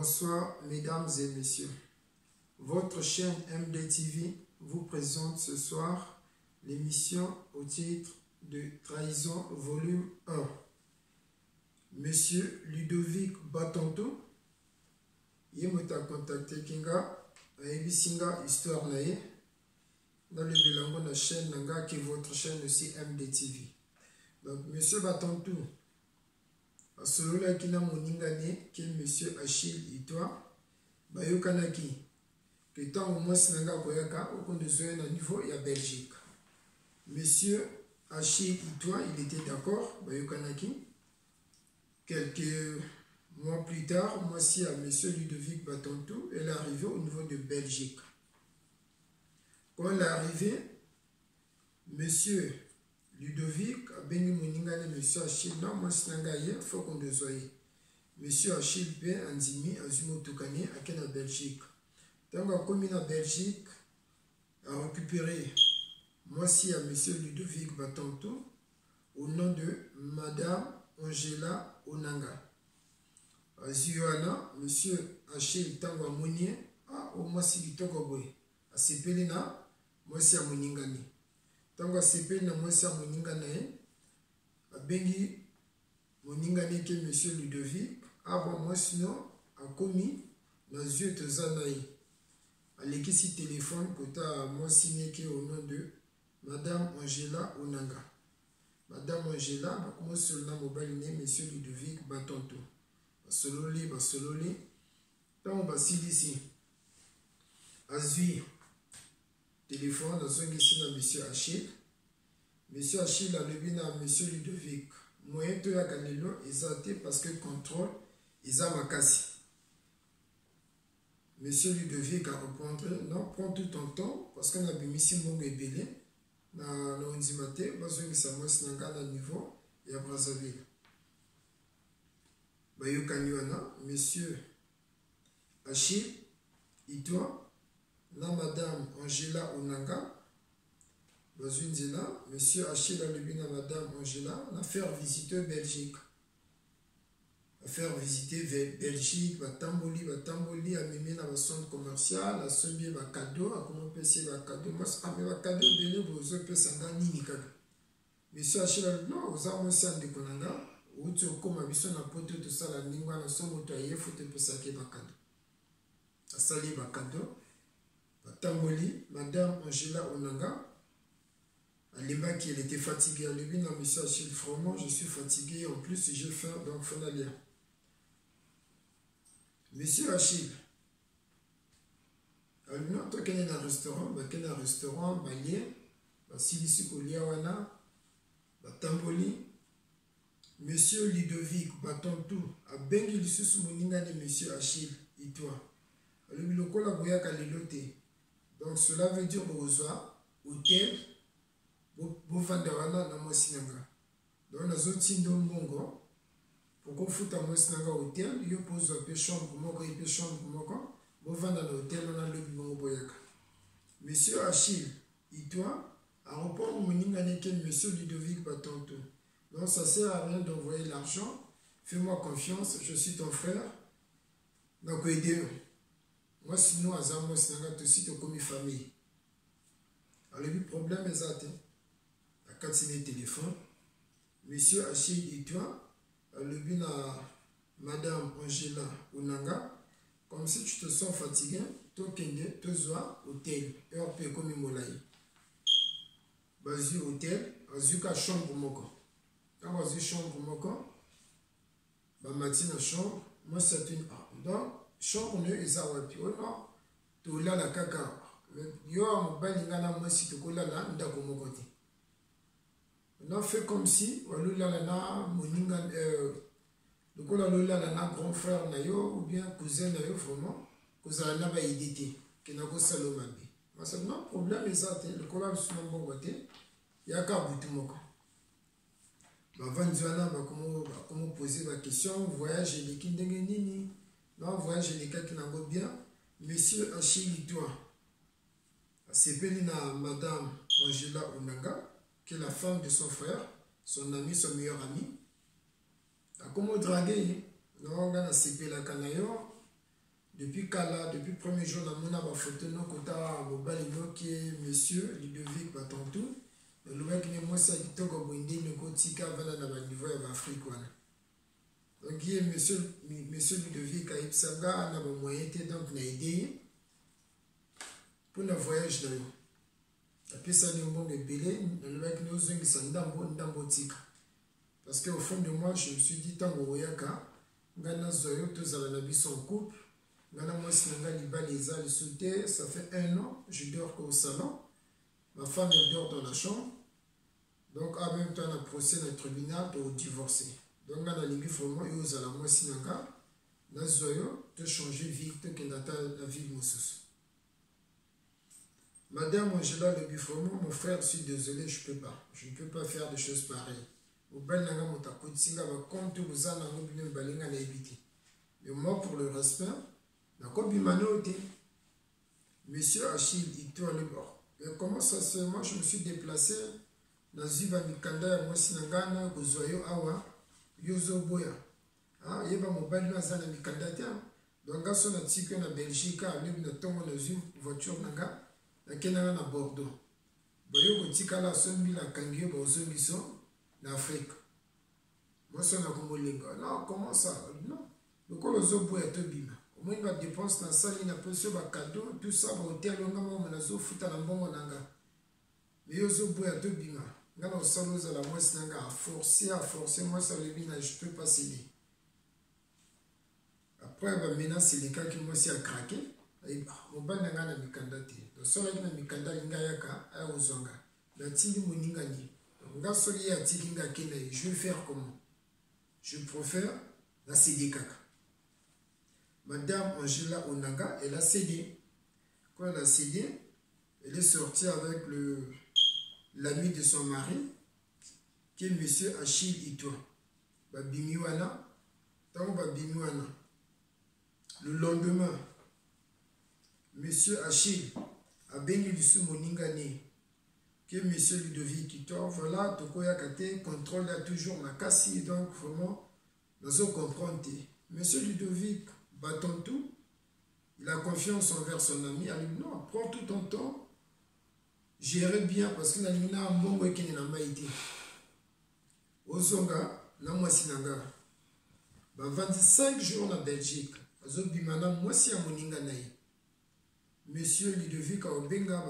Bonsoir mesdames et messieurs. Votre chaîne MDTV vous présente ce soir l'émission au titre de Trahison volume 1. Monsieur Ludovic Batonto, il m'a contacté Kinga, et Singa histoire naïe, dans le bilan de la chaîne Nanga qui est votre chaîne aussi MDTV. Donc monsieur Batonto, selon la kina moningane qui est monsieur Achille Itoa, bayokanaki que tant au moins sinanga koyaka au compte de ce niveau il y a Belgique. Monsieur Achille Itoa, il était d'accord, bayokanaki. Quelques mois plus tard, moi aussi à monsieur Ludovic Batonto, elle est arrivée au niveau de Belgique. Quand elle est arrivée, monsieur Ludovic a béni moningane monsieur Achille, non, moi sinangaye, il faut qu'on desoye. Monsieur Achille B. Andimi, Azumo Toukane, à Kena Belgique. Tant qu'on commis en Belgique, a récupéré, moi aussi à monsieur Ludovic Batonto, au nom de madame Angela Onanga. Azuana, monsieur Achille Tangwa Mounier, au moins si du Togoboy. A Sepelina, moi aussi à moningane. Tango sepe na mwesa moningana a bengi moningane ke monsieur Ludovic abo mwesino a komi na yeux tozanaï a lekisi téléphone kota mwesine ke au nom de madame Angela Onanga. Madame Angela ba komo solna mobile ne monsieur Ludovic Batonto basololi tango basilisi azui téléphone dans un ici à monsieur Achille. Monsieur Achille a levé à monsieur Ludovic. Moyen de la Galileo est parce que contrôle ils a makasi. Monsieur Ludovic a répondu non, prends tout ton temps parce qu'on a mis si mon belé na l'onzimate parce que ça m'a snanga à niveau et à Brazzaville. Bayokanywana, monsieur Achille, il doit na madame Angela Onanga, dans une zina, monsieur Achille a levé na madame Angela, na faire visiter Belgique. A faire visiter Belgique, Batamboli, a mimé na le centre commercial, a sombi ba cadeau, a comment passer ba cadeau, mas a ba cadeau belé vous autres pesanga nini kaka. Monsieur Achille a dit non, aux armes sans de konanga, ou tu comme abisso na poto tout ça la lingua na son moto aye faut te pesake ba cadeau. A sali ba cadeau. Tamboli, madame Angela Onanga, à l'ébat qui elle était fatiguée, elle lui dit non, monsieur Achille, vraiment, je suis fatigué, en plus j'ai faim, donc il faut aller. Monsieur Achille, elle lui dit non, toi, qu'il y a un restaurant, qu'il y a un restaurant, si ici qu'il y a un Tamboli, monsieur Ludovic Batonto, à Bengi, le sous moninga de monsieur Achille, et toi. Elle lui dit le col à Boya Kalilote. Donc cela veut dire bozoa hôtel bo vandawana na mosinanga. Donc na zoti ndo mbongo pour qu'on foute à mosinanga hôtel, yo pose un peu chambre moko et peu chambre moko, bo vanda na hôtel na le bongo boyaka. Monsieur Achille, Itoa a répondu moninga neke monsieur Ludovic Batonto. Donc ça sert à rien d'envoyer l'argent. Fais-moi confiance, je suis ton frère. Donc aidez-nous. Moi, sinon, à Zamo, c'est un aussi comme famille. Alors, le problème est ça. La carte de téléphone. Monsieur Achille Itoa, le bin à madame Angela Onanga. Comme si tu te sens fatigué, tu kende, tu zoa hôtel. Et on peut comme Molaï. Bazu hôtel, azuka chambre moko. Quand bazu chambre moko, ba matin chambre, moi c'est une donc chambre ne ezawapi ono to la la kaka yo mobali ngana mwasi to kola na ndako moko te. On a fait comme si walula na moninga le kola lola na grand frère na yo ou bien cousin na yo vraiment kozala na ba idée ke na ko saloma bi. Parce que non problème ezate le kola suma mbongo te ya ka butu moko. Ba vanzwana ba comment poser la question voyage les kindenge nini. Non, voyage les cas qui n'en bien. Monsieur Achille Itoa, c'est Pelina madame Angela Onanga, qui est la femme de son frère, son ami, son meilleur ami. A comment draguer, non, on a CP la canaillon, depuis Kala, depuis le premier jour, on a photo de kota mobali qui est monsieur Ludovic Batantou. Le mec qui est moi ça qui toque au Bindi ne kotika vana na ba niveau ya Afrique wana. Donc il est monsieur Ludovic a ipsanga na ba moyen te donc na idée pour le voyage là. Après ça ni bon belé, le mec nous zongi sa ndambo tika. Parce qu'au fond de moi, je me suis dit tant que Oyaka, ngana zoyo tous à la vie en couple. Moi, si ça fait 1 an, je dors au salon. Ma femme, elle dort dans la chambre. Donc, en même temps, on a procès dans le tribunal pour divorcer. Donc, on a les vraiment, et aux alamoi, si on a changer de vie, la vie de mon sous. Madame Angela Le Buffremont, mon frère, je suis désolé, je ne peux pas. Je ne peux pas faire des choses pareilles. Mais moi, pour le respect, monsieur Achille, il tourne le bord. Et comment ça se fait? Moi, je me suis déplacé dans Ziva Mikanda, moi, Sinangana, Gozoyo, Awa, Yozo Boya. Il y a mon bal dans Zana Mikanda. Donc, quand on a dit qu'on a Belgique, on a une voiture, on a Bordeaux. Boyo, on a dit la Kangio, en Afrique. Moi, je suis non, comment ça? Non. Le colosso Boya, Tobima. Au moins, il va dépenser dans la salle, il a posé un cadeau, tout ça, va au tel, on a foot à la bombe. Mais yozo boya to bima. Nga na osalo za la moi sinanga à forcer moi ça le bina je peux pas céder. Après maintenant c'est le cas qui moi si a craqué. Mon ban nga na mikanda te. Donc ça na mikanda linga yaka a ozonga. La tindi moninga ni. Nga soli ya tiki nga kena je vais faire comment? Je préfère la céder kaka. Madame Angela Onanga, elle a cédé. Quand elle a cédé, elle est sortie avec l'ami de son mari, qui est monsieur Achille Itoa. Babimiwana. Le lendemain, monsieur Achille a béni du Soumoningani, qui est monsieur Ludovic Itoa. Voilà, Tokoya Kate, contrôle a toujours ma cassie, donc vraiment, nous avons compris. Monsieur Ludovic Batantou, il a confiance envers son ami. Il a dit non, prends tout ton temps, gérez bien parce qu'il a dit un bon week-end dans Maïti. Ozonga, na moi sinanga. 25 jours en Belgique. Azobimana, moi si à Moninga naï. Monsieur Ludovic a obenga,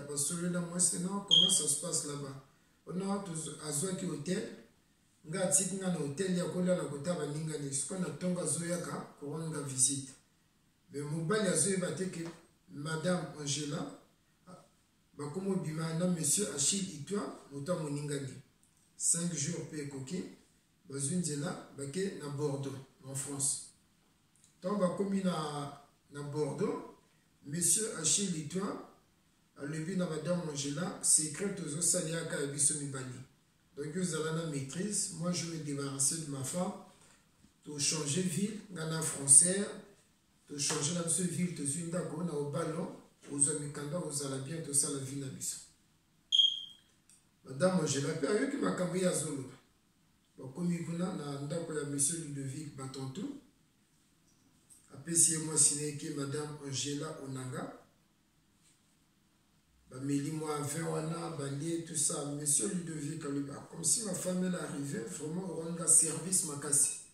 basolo na moi sinon, comment ça se passe là-bas? On a azoki hôtel. Nga tiki nga na hotel ya kola na kota baninga ni siko na tonga zoyaka koronga visite. Mais mobali azoyeba te que madame Angela bakomo bima na monsieur Achille Itoa mota moninga ni 5 jours pe koki bazunzela bake na Bordeaux en France. Tant bakomi na Bordeaux monsieur Achille Itoa alebi na madame Angela secret tozo saliaka biso mibali. Donc, vous avez la maîtrise. Moi, je vais me débarrasser de ma femme. Tu changer de ville, Ghana français. Tu changer dans cette ville, tu es une d'accord, on a au ballon. Aux amis, quand vous allez bien, tout ça, la vie n'a pas. Madame, je l'appelle, qui m'a cambié à Zolo. Donc, comme il y a monsieur Ludovic Batantou. Après, si moi, c'est madame Angela Onanga. Moi, tout ça, monsieur Ludovic, comme si ma femme est arrivée, vraiment, on rend service, ma casse.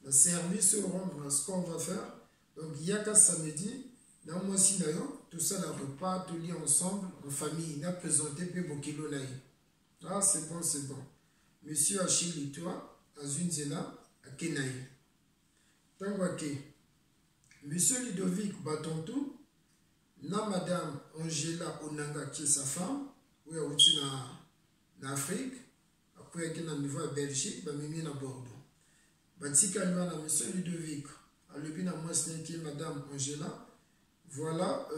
Le service, on rend ce qu'on va faire. Donc, il y a qu'à samedi, dans moi, si tout ça, le repas, tout lié ensemble, en famille, il a présenté Pébokilo Naï. Ah, c'est bon, c'est bon. Monsieur Achille, toi, à Zunzela, à Kenaï. Tant que monsieur Ludovic Batantou, na madame Angela Onanga qui est sa femme, où elle est en Afrique, après elle est au niveau de Belgique, elle est à Bordeaux. Batika na monsieur Ludovic, elle est à moi qui est madame Angela. Voilà,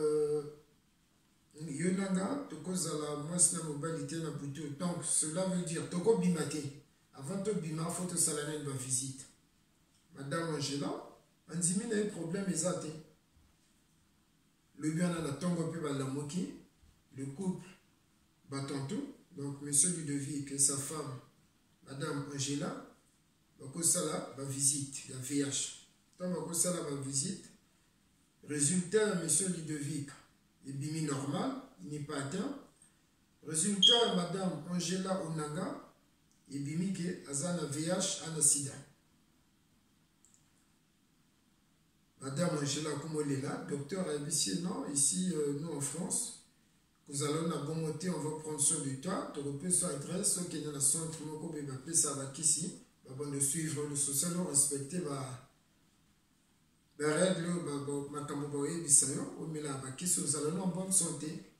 Yonanga, tu causes la moi mobilité na bouteille. Donc cela veut dire, tu peux bimater. Avant de bimater, il faut te salaner une visite. Madame Angela, on dit qu'il y a un problème exact. Le bien a tongo pe balamoki, le couple Batantou, donc monsieur Ludovic et sa femme, madame Angela, bako sala ba visite, la VH. Tant bako sala ba visite, Résultat, monsieur Ludovic, il bimi normal, il n'est pas atteint. Résultat, madame Angela Onanga, il bimi que azana VH ana sida. Madame Angela Koumolela, docteur ABC, non, ici, nous en France, nous allons à bon côté, on va prendre soin de toi, tu repères son adresse, qui est dans le centre, on va appeler ça avec ici, on va suivre le social, on respecter les règles, ma camoboye, bisayo, on met là, nous allons en bonne santé.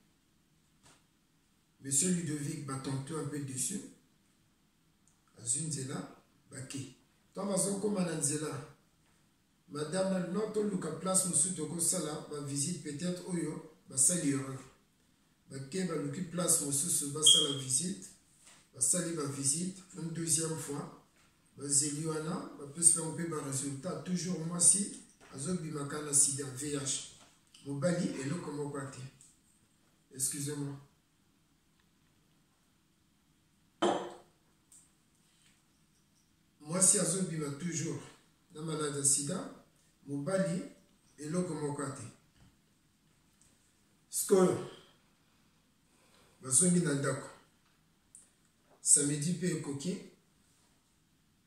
Monsieur Ludovic, bâton-toi un peu dessus. Azunzela, baki. Toi, mazon comme Ananzela. Madame, notre Luka place, monsieur Toko Sala, ma visite peut-être Oyo, ma salieur. Baké, ma Luki place, monsieur Suba Sala visite. Ma sali ma visite, une deuxième fois. Ma Zeliwana, ma peut se faire un peu de résultat. Toujours moi si, Azobi Makana Sida, VH. Mon bali est là comme au côté. Excusez-moi. Moi si Azobi m'a toujours. Na malade sida, mobali et l'eau comme au côté. Skol, bazomi nandako. Samedi pe koki.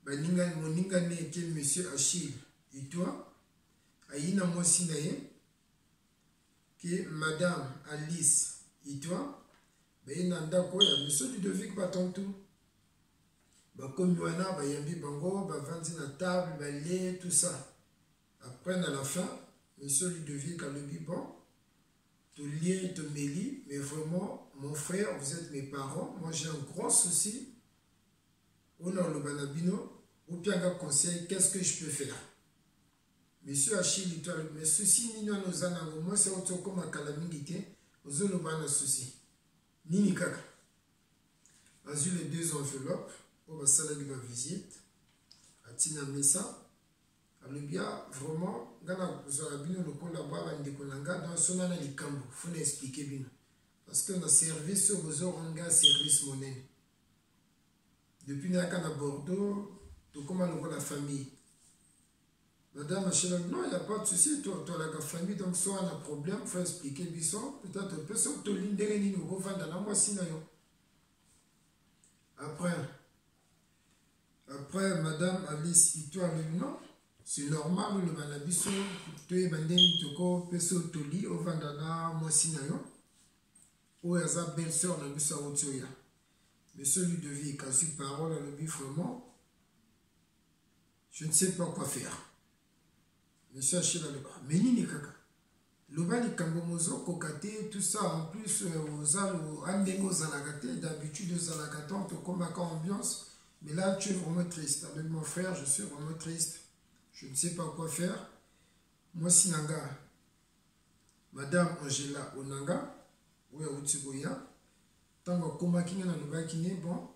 Moninga ne ke monsieur Achille et toi, aïna moi sinaye, que madame Alice et toi, ben nandako ya monsieur Ludovic Batontou. Comme wana bayambi bango bavandi na table balé tout ça après à la fin monsieur Ludovic a le dit bon tout lié tout mêli mais vraiment mon frère vous êtes mes parents moi j'ai un gros souci on a le banabino ou bien un conseil qu'est-ce que je peux faire monsieur Achille toi mais souci ni non nos anango moi c'est autre comme à calamité aux autres bana souci ni kaka as-tu les deux enveloppes. On va saluer ma visite à Tina Messa. Alors bien, vraiment, quand on a bien le collaborateur avec des collègues, dans son année de cambo, il faut l'expliquer bien. Parce que notre service, vous aurez un service monnaie. Depuis qu'on a Bordeaux, tout comme la famille. Madame Achille, non, il n'y a pas de souci, toi, la famille, donc soit on a un problème, il faut expliquer bien. Peut-être un peu ça, tu l'as dit, nous revendons dans la moitié. Après, madame Alice, Itoile, non, c'est normal, le manabiso, tu es bandé, toko, peso, toli, au vandana, moi, sinayo, ou yaza belle-sœur, na bisa otioya. Monsieur Ludovic, a su parole à l'objet vraiment, je ne sais pas quoi faire. Monsieur Achille a le bras, mais ni kaka. Le bas de Kambomozo, Kokate, tout ça, en plus, aux Andengo Zalagate, d'habitude, aux Zalagate, on te combat ambiance. Mais là, tu es vraiment triste. Avec mon frère, je suis vraiment triste. Je ne sais pas quoi faire. Moi, Sinanga, Madame Angela Onanga, ou ya Utiboya, tant que Komakine na Nubakine, bon,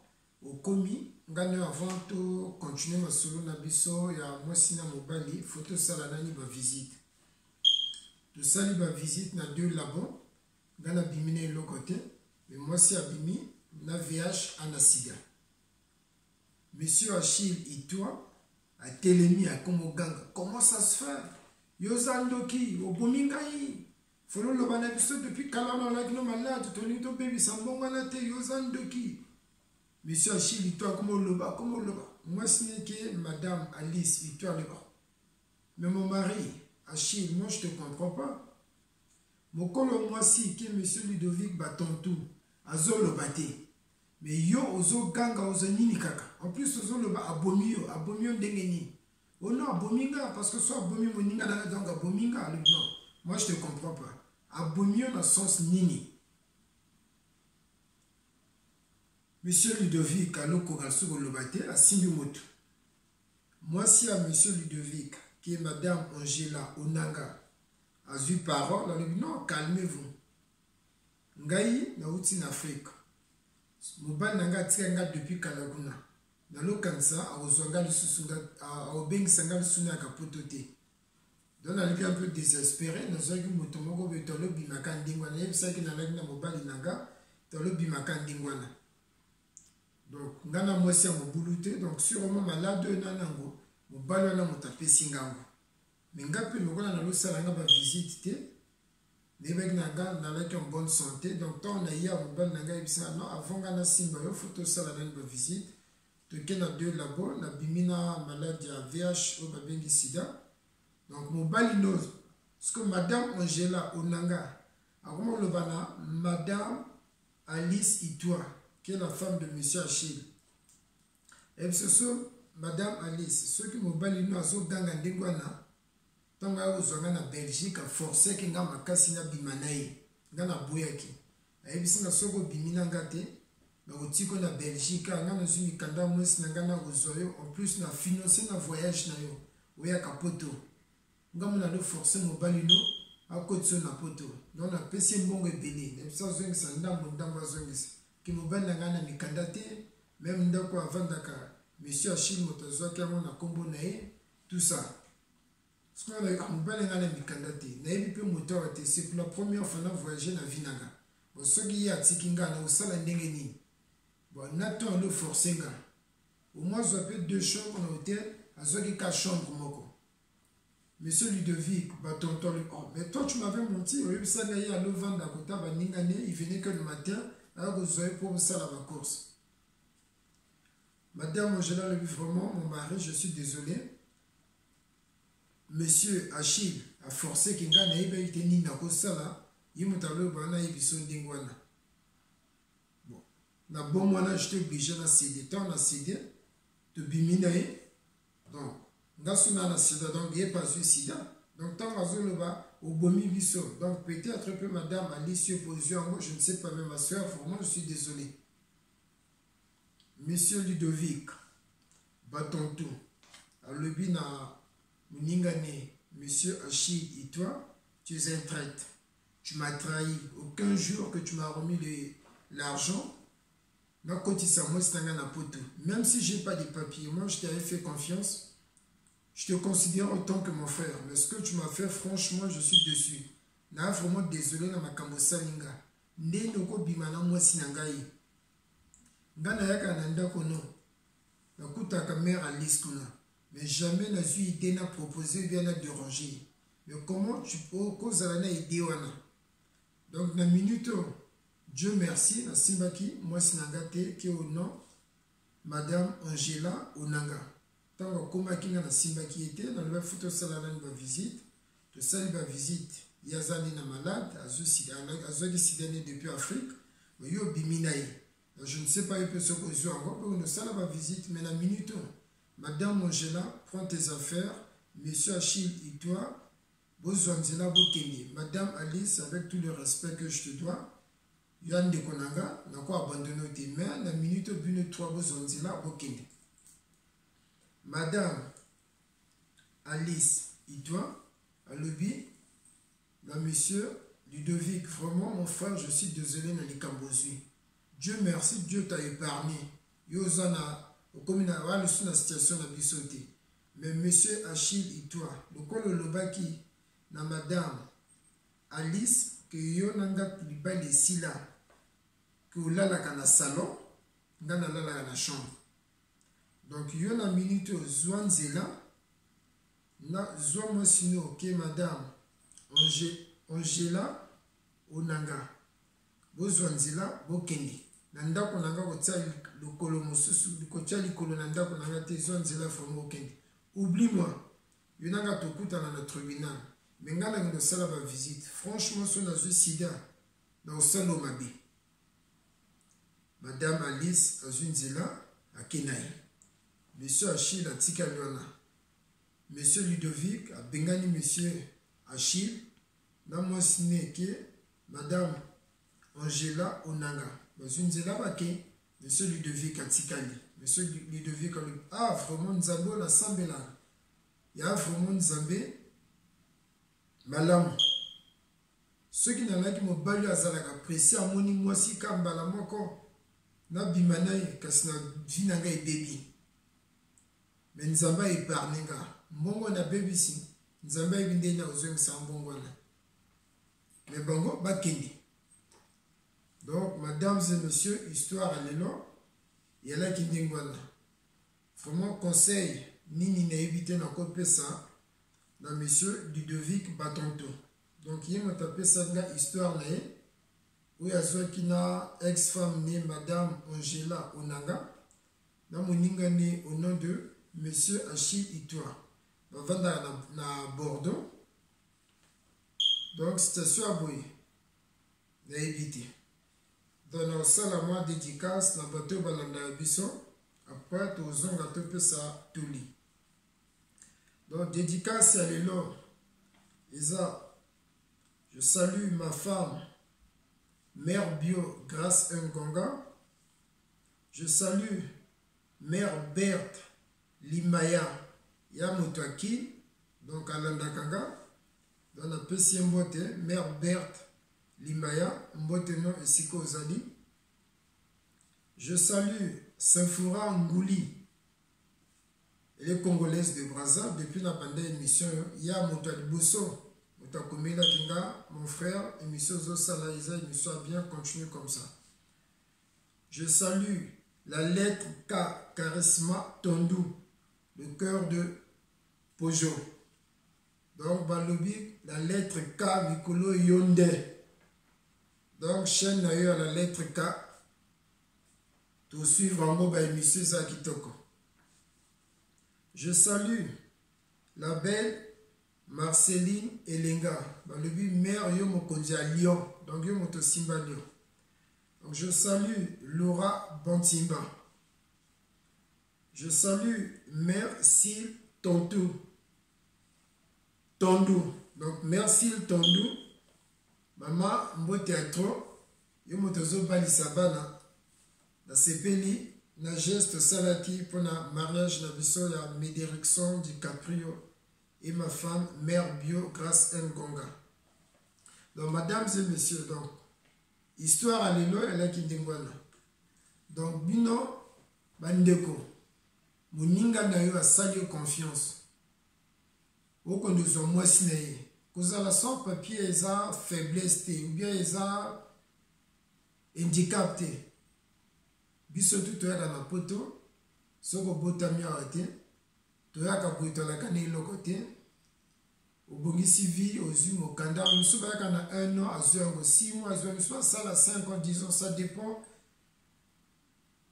au Komi, ngane avant de continuer ma solo nabiso, ya moi Sina Mobali, photo salanani ma visite. De sali ma visite na deux labos, ngana bimine l'autre côté, mais moi si abimi, na VH anasida. Monsieur Achille et toi, à Télémi, à Komoganga, comment ça se fait? Yozandoki, au Bomingaï, Follow le banabiso depuis Kalama, la Gno malade, Tony to baby, Sambon Manate, Yozandoki. Monsieur Achille, toi, comment le bas, comment le bas? Moi, ce n'est que Madame Alice, et toi, le bas. Mais mon mari, Achille, moi, je ne te comprends pas. Mon colo, moi, si, que Monsieur Ludovic Batontou, Azo le bâté. Mais yo ozo ganga ozo nini kaka. En plus ozo le ba abomio ndengeni. Oh non abominga parce que soit abomio moninga na donc abominga non. Moi je te comprends pas. Abomio dans sens nini. Monsieur Ludovic aloko galsugo lobate a Simbimoto. Moi si à monsieur Ludovic qui est madame Angela Onanga a eu parole non calmez-vous. Ngai na uti en Afrique. Mobile nanga tika depuis Kalaguna. Nalo kansa awozwanga lisusunga awobengisa lisusunga kapotote. Donc on est un peu désespéré, nous avons moto moko betolo bimaka ndingwana yebisa ki na na mobile nanga tolo bimaka ndingwana. Donc ngana mwesi ya mobulute donc sûrement malade nanango mobile wana motapesi ngango. mais ngapi lokola na losala nga ba visite te nebek na nga nalaki en bonne santé donc tant on a hier mobile na nga ebisa non avant nga na simba yo photo sala na ba visite toke na deux labo na bimina maladie ya VH au babengi sida donc mobile no ce que madame Angela Onanga akoma lobana madame Alice Itwa qui est la femme de monsieur Achille et ce sont madame Alice ceux qui mobile no azo ganga ndengwana tonga ozwanga na Belgique a forcé ki nga makasi na bimanaye nga na boyaki ayebisi nga soko bimina nga te na otiko na Belgique nga na zumi kanda mwesi na nga na ozoyo en plus na financer na voyage na yo oya kapoto nga mona do forcer mobali no akotso na poto donc na pesi mbongo ebele na bisa zongisa ndambo zongisa ki mobali na nga na mikanda te même ndako avandaka monsieur Achille motazwaki yango na kombo na ye tout ça. Ce qu'on a mobile ngana mikanda te na yebi pe moteur te c'est pour la première fois na voyager na vinaga bon soki ya tikinga na osala ndenge nini bon nato le forcer nga au moins je peux deux chambres dans l'hôtel azoki ka chambre moko monsieur Ludovic ba tonton le oh mais toi tu m'avais menti au ça nga ya le vendre à kota ba ningane il venait que le matin alors que zoé pour ça la course madame Angela le vraiment mon mari je suis désolé. Monsieur Achille a forcé qu'il gagne et il était ni na kosala yimutalo bana yibiso ndingwana bon na bon moi j'étais obligé na céder tant na céder de biminae donc ngasuna na sida donc il pas suicida donc tant azoloba obomi biso donc peut-être peu madame Alice opposition moi je ne sais pas même ma soeur vraiment je suis désolé monsieur Ludovic bâton tout à lebi na Ningane, monsieur Achille et toi, tu es un traître. Tu m'as trahi. Aucun jour que tu m'as remis l'argent, même si je n'ai pas de papiers, moi je t'avais fait confiance. Je te considère autant que mon frère. Mais ce que tu m'as fait, franchement, je suis dessus. Je suis vraiment désolé de ma kambosalinga. Ne noko bimana moi sinangai. Gana yaka nanda kono. Nakuta kamera liskuna. Mais jamais n'a eu idée n'a proposé bien à déranger. Mais comment tu peux causer la idée wana? Donc na minute Dieu merci na simbaki moi sinangate qui au nom madame Angela Onanga. Tant que kinga na simbaki était dans le photo salana ba visite, de sali ba visite yazani na malade azo décidé depuis Afrique, mais yo biminaï. Je ne sais pas il peut se poser encore pour nous sala ba visite mais na minute madame Angela, prends tes affaires. Monsieur Achille et toi, Bozwanzela Bokeni. Madame Alice, avec tout le respect que je te dois, Yann de Konanga, n'a pas abandonné tes mains. La minute au but de 3 Bozwanzela Bokeni. Madame Alice et toi, à l'objet, la monsieur Ludovic, vraiment mon frère, je suis désolé dans les Cambozui. Dieu merci, Dieu t'a épargné. Yozana. Comme na wale sous la situation na bisoté mais monsieur Achille et toi le kolo lobaki na madame Alice que yo nanga liba les sila que olala kana salon ngana lala na chambre donc yo na minute zwanzela na zwa mo sino que madame Angela Onanga bozwanzela bokendi na ndako nanga kotia lokolo mosusu kotia likolo na ndako nanga te zonzela fomo okende oublie-moi yonanga tokutana na tribunal mais nga na sala ba visite franchement so na sida na osalo mabe madame Alice azunzela akenai monsieur Achille atika lwana monsieur Ludovic abengani monsieur Achille na mwasi neke madame Angela Onanga bazunzela bake monsieur Ludovic atikali monsieur Ludovic ah vraiment nzambe la sambela ya vraiment nzambe malamu ceux qui n'ont pas qui mobali azalaka pressé amoni mwasi kambala moko na bimanaye kasi na vinanga ebebi mais nzamba eparnenga mbongo na bebisi nzamba ebinde na ozongisa mbongo na mais bango bakende. Donc, mesdames et messieurs, histoire à l'élan, il y a là qui dit vraiment conseil, nini na éviter na kopé ça, na monsieur Ludovic Batonto. Donc il m'a tapé ça histoire na où il y a qui na ex-femme née madame Angela Onanga na moninga né au nom de monsieur Achille Itwa. Bavanda na Bordeaux. Donc station à Boye. Na évité. Dans le salle à moi dédicace na bateau balanda bisson après aux onga topé ça tuli. Donc dédicace à l'élo. Isa, je salue ma femme Mère Bio Grâce Ngonga. Je salue Mère Berthe Limaya Yamutwaki. Donc à Landakanga. Dans la PC Mbote, Mère Berthe Limaya Mbote non et Siko Zali. Je salue Saint-Foura Ngouli. Elle est congolaise de Brazza. Depuis la pandémie émission, il y a Moutouad Bosso. Mon frère, émission Zosala Isa, émission a bien continué comme ça. Je salue la lettre K, Charisma Tondou, le cœur de Pojo. Donc, Balobi, la lettre K, Mikolo Yonde. Donc, chaîne d'ailleurs la lettre K. Tout suivre en mot, émission Zakitoko. Je salue la belle Marceline Elenga, le but mère Yomo Kondia à Lyon, donc Yomo Simba Lyon. Donc je salue Laura Bantimba. Je salue Mère Sil Tondou. Donc Mère Sil Tondou, Maman Mbo Théâtre, Yomo Tozo Bali Sabana, la CPLI, la geste Salaki pour le mariage de la biso ya Médérickson DiCaprio. Et ma femme, Mère Bio, Grâce Ngonga. Donc, mesdames et messieurs, donc, histoire à l'élo, elle est kindengwana. Donc, bino, bandeko, moninga na yo a sali confiance. Au conduisant moi sinaye. Cause à la sans papier, ils ont faiblesse, ou bien ils ont handicap. Biso tout est dans la poto, soko botami arrêté. Toyaka kuitola kane lokote obongisi vie aux yeux au kanda musuba kana 1 an azongo 6 mois azongo soit ça la 5 ans 10 ans ça dépend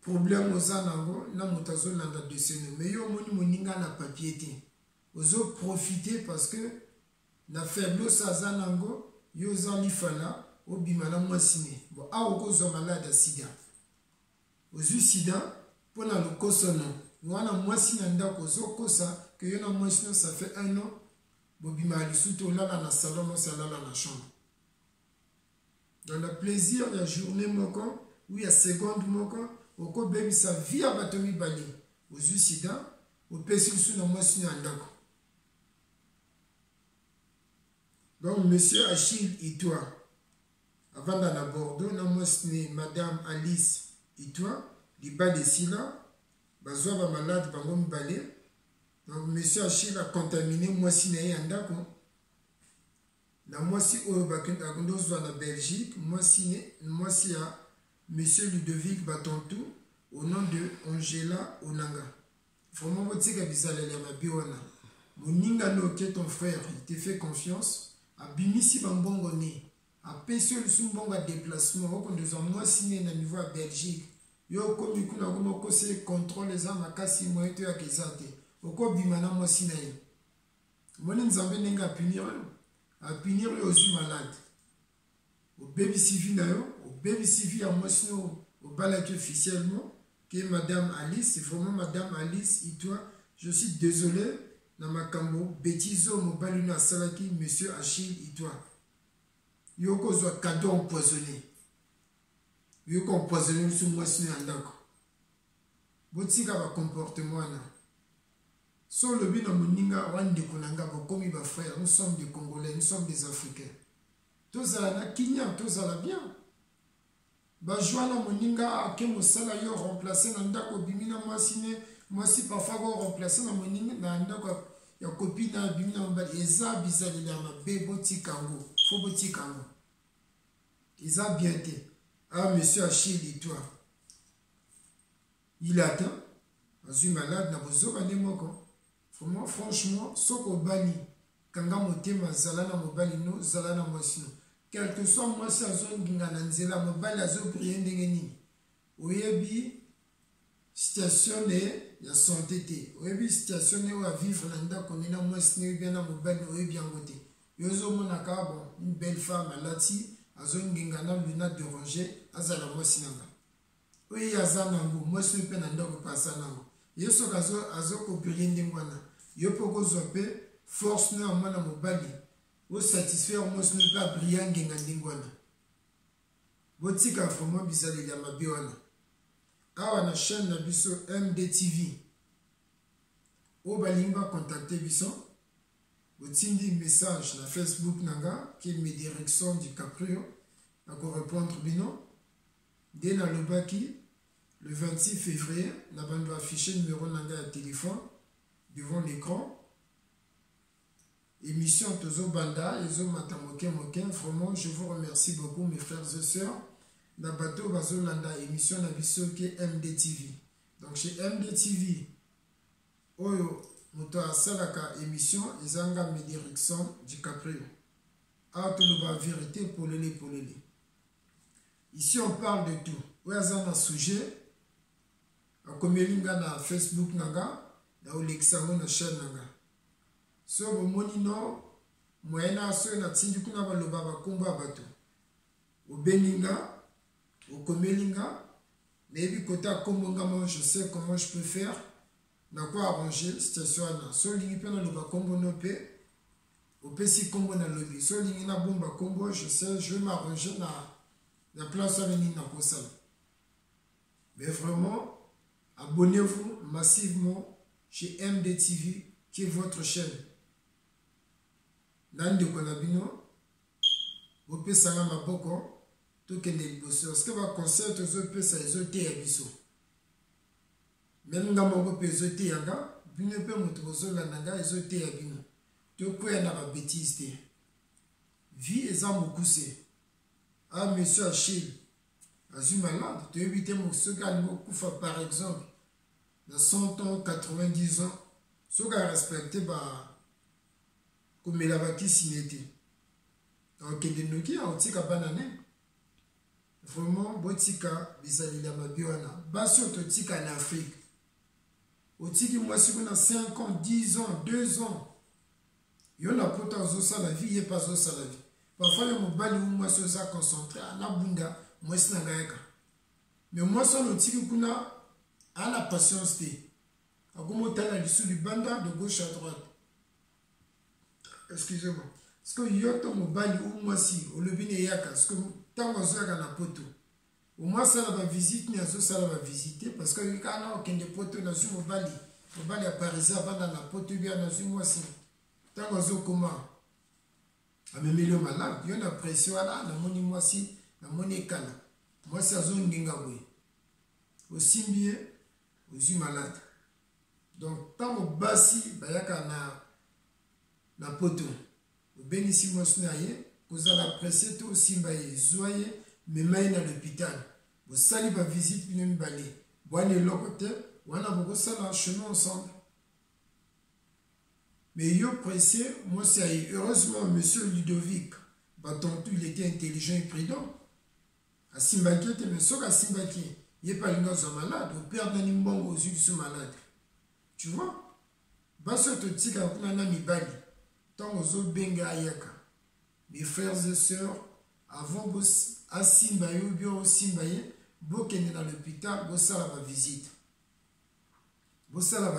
problème aux anango na mutazo landa desene mais yo moni moninga na papier té ozo profiter parce que na faiblesse azanango yo zali fala obimana mwasine bon a okozo malade sida ozu sida pour na lokosono. Voilà, moi, si je suis que je suis ça fait 1 an, je suis dans le salon, je suis dans la chambre. Dans le plaisir, il y a journée, où il y a seconde, où baby sa vie à Batomi Bali, aux Usida, au PC sous la moisson en d'accord. Donc, monsieur Achille Itwa, avant d'aller à Bordeaux, la moisson madame Alice Itwa, il bas de Sila. Bazoa ba malade bango mibale. Donc monsieur Achille a contaminé mwasi na ye andako. Na mwasi oyo bakenda kondozwa na Belgique, mwasi ya monsieur Ludovic Batontou au nom de Angela Onanga. Vraiment botika bizalele ma biwana. Moninga no ke ton frère, il te fait confiance, abimisi bambongo ne. A pèsé le sumbongo déplacement au kondozwa mwasi na niveau à Belgique. Yo komi kuna kuma kose contrôle za makasi moyeto ya kezate oko bimana mwasi na ye moni nzambe nenga punir yo ozu malade au baby civil na yo au baby civil ya mwasi no au balaki officiellement que madame Alice c'est vraiment madame Alice Itwa je suis désolé na makambo bêtiso mobali na salaki monsieur Achille Itwa yo kozwa cadeau empoisonné. Yo composer sur moi si andako. Botika ba comportement na. So le bino moninga wande konanga bokomi ba frère, nous sommes des Congolais, nous sommes des Africains. Tous à la Kenya, tous à la bien. Ba joana moninga ke mosala yo remplacer na ndako bimina moi si parfois go remplacer na moninga na ndako ya copine na bimina mbali eza bizali na mabe botikango, fo botikango. Isa bien té. Ah, monsieur Achille, dis-toi. Il attend. Je suis malade, n'a pas besoin de moi. Franchement, soko bani. kanga motema zala na mobali no zala na mwasi no quel que soit mwasi azonginga na nzela mobali azobrie ndenge nini oyebi situation ne ya santé te oyebi situation ne oyo vivre na ndako ne na mwasi ne bien na mobali oyebi yango te yo ozomonaka bon une belle femme alati azonginga na luna déranger azala mwasi nanga oyo aza nango mwasi mpe na ndako mpe aza nango ye soki azokoprie ndenge wana yo mpe okozwa mpe force no ya mwana mobali osatisfaire mwasi no mpe abria ngenga ndenge wana botika vraiment bizaleli ya mabe wana awa na chaîne na biso MDTV oyo balingi bacontacte biso otindi message na Facebook nanga qui me direction du Caprio akorépondre bino nde nalobaki le 26 février na bando affiché numéro nanga ya téléphone devant l'écran émission Tozo Banda ezomata moke moke. Vraiment je vous remercie beaucoup mes frères et sœurs na bato bazolanda émission na biso ke MDTV. Donc chez MDTV oyo moto asalaka émission ezanga me direction du Caprio awa toloba vérité polele polele. Ici on parle de tout oyo aza na sujet akomelinga na Facebook nanga na olekisa ngo na chaîne nanga so bomoni no moyena so na tindi kuna baloba bakombo ya bato obeninga okomelinga nayebi kota kombonga moi je sais comment je peux faire na quoi arranger situation wana so lingi mpe naloba kombo no mpe opesi kombo na lobi so lingi na bomba kombo je sais je vais m'arranger na place wana nini na kosala. Mais vraiment abonnez-vous massivement chez MDTV qui est votre chaîne. Nande konabino opesanga maboko tokende liboso parce que ba concert tozopesa ezote ya biso même nga moko pe ezote yanga bino pe moto bozolanda nga ezote ya bino tokoya na ba bêtise te vie eza mokuse ah monsieur Achille azui malade toyebi te mosoki alingi okufa par exemple na 100 ans 90 ans soki arespecte komela bakisi ne te okende noki aotika bana ne vraiment botika bizaleli ya mabe wana basi oyo totika na Afrique otiki mwasi kuna 5 ans 10 ans 2 ans yo na poto azosala vie ye pa azosala vie parfois le mobali ou mwasi oza concentré anabunda mwasi na ngayaka mais mwasi ono otiki kuna ana patience te akomotala lisu libanda de gauche à droite. Excusez-moi. Parce que yoto mobali ou mwasi olobine yaka parce que tango azoyaka na poto au moins sala ba visite ni azo sala ba visiter parce que kana okende poto na zu mobali ya parisien bana na poto bien na zu mwasi tango azokoma amemeli malade yo na pression ala na moni mwasi na moni kala mwasi azonginga boye osimbie ozu malade. Donc tango basi bayaka na poto obenisi mwasi na ye kozala presse to osimba ye zwa ye mema ye na l'hôpital bosali ba visite bino mibale bwana eloko te wana bokosala chemin ensemble. Mais yo pressé mwasi aye. Heureusement monsieur Ludovic Batontou il était intelligent et prudent asimbaki te mais soki asimbaki ye pa linga ozwa malade operdani mbongo ozwi biso malade. Tu vois baso totika kuna na mibali tango ozobenga ayaka. Mes frères et sœurs avant asimba yo bien osimba ye bokende na l'hôpital bosala ba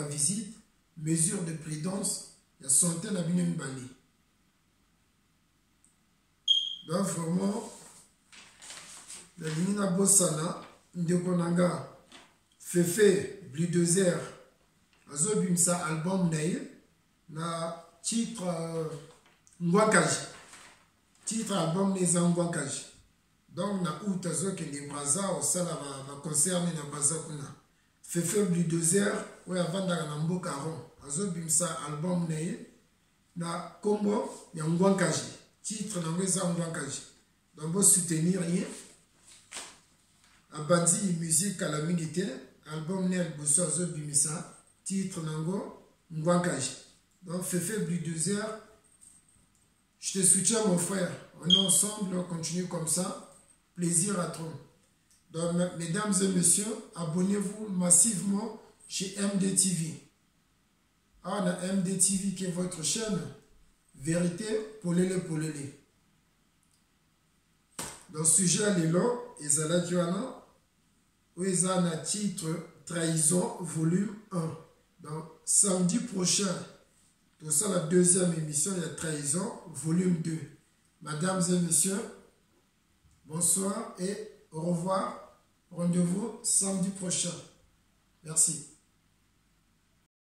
visite mesure de prudence ya santé na bino mibali. Donc vraiment nalingi na bosana ndeko nanga Fefe Bulldozer azobimisa album na ye na titre Ngwakaji. Titre album les Ngwakaji. Donc na août azokende Braza osala ba concert na Braza kuna. Fefe Bulldozer oyo avandaka na mboka ron azobimisa album na ye na kombo ya Ngwakaji. Titre nango eza Ngwakaji. Donc bo soutenir ye abandi musique à la minute album ne boso azobimisa titre nango Ngwakaji. Donc Fefe Bulldozer Je te soutiens, mon frère. On est ensemble, on continue comme ça. Plaisir à trop. Donc, mesdames et messieurs, abonnez-vous massivement chez MDTV. On a MDTV qui est votre chaîne. Vérité, polélé, polélé. Dans le sujet, les lots, ils ont où ils ont un titre Trahison, volume 1. Donc, samedi prochain, tout ça, la deuxième émission, il y a Trahison, volume 2. Mesdames et messieurs, bonsoir et au revoir. Rendez-vous samedi prochain. Merci.